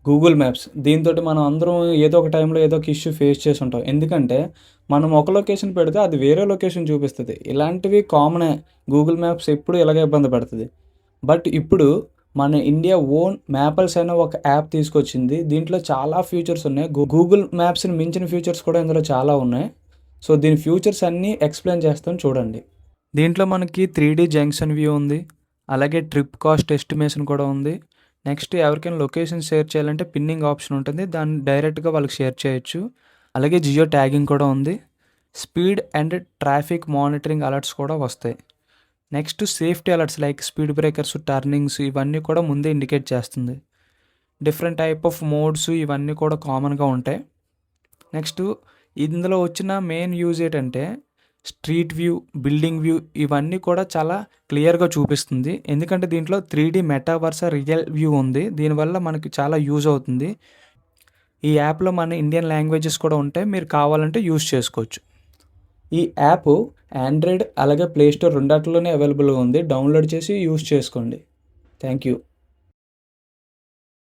Google maps దీంతోటి మనం అందరం ఏదో ఒక టైంలో ఏదో ఒక ఇష్యూ ఫేస్ చేసి ఉంటాం. ఎందుకంటే మనం ఒక లొకేషన్ పెడితే అది వేరే లొకేషన్ చూపిస్తది. ఇలాంటివి కామనే. గూగుల్ మ్యాప్స్ ఎప్పుడు ఇలాగే ఇబ్బంది పెడతది. బట్ ఇప్పుడు మన ఇండియా ఓన్ మ్యాపల్స్ అనే ఒక యాప్ తీసుకొచ్చింది. దీంట్లో చాలా ఫీచర్స్ ఉన్నాయి. గూగుల్ మ్యాప్స్‌ని మించిన ఫీచర్స్ కూడా ఇందులో చాలా ఉన్నాయి. సో, దీని ఫ్యూచర్స్ అన్నీ ఎక్స్‌ప్లెయిన్ చేస్తాను చూడండి. దీంట్లో మనకి 3D జంక్షన్ వ్యూ ఉంది. అలాగే ట్రిప్ కాస్ట్ ఎస్టిమేషన్ కూడా ఉంది. నెక్స్ట్ ఎవరికైనా లొకేషన్ షేర్ చేయాలంటే పిన్నింగ్ ఆప్షన్ ఉంటుంది. దాన్ని డైరెక్ట్‌గా వాళ్ళకి షేర్ చేయొచ్చు. అలాగే జియో ట్యాగింగ్ కూడా ఉంది. Speed and traffic monitoring alerts కూడా వస్తాయి. Next safety alerts like speed breakers, turnings ఇవన్నీ కూడా ముందే ఇండికేట్ చేస్తుంది. డిఫరెంట్ టైప్ ఆఫ్ మోడ్స్ ఇవన్నీ కూడా కామన్‌గా ఉంటాయి. నెక్స్ట్ ఇందులో వచ్చిన మెయిన్ యూజ్ ఏంటంటే స్ట్రీట్ వ్యూ, బిల్డింగ్ వ్యూ ఇవన్నీ కూడా చాలా క్లియర్‌గా చూపిస్తుంది. ఎందుకంటే దీంట్లో 3D మెటావర్స్ రియల్ వ్యూ ఉంది. దీనివల్ల మనకి చాలా యూజ్ అవుతుంది. ఈ యాప్‌లో మన ఇండియన్ లాంగ్వేజెస్ కూడా ఉంటాయి. మీరు కావాలంటే యూజ్ చేసుకోవచ్చు. ఈ యాప్ ఆండ్రాయిడ్ అలాగే ప్లే స్టోర్ రెండిట్లోనే అవైలబుల్‌గా ఉంది. డౌన్లోడ్ చేసి యూజ్ చేసుకోండి. Thank you.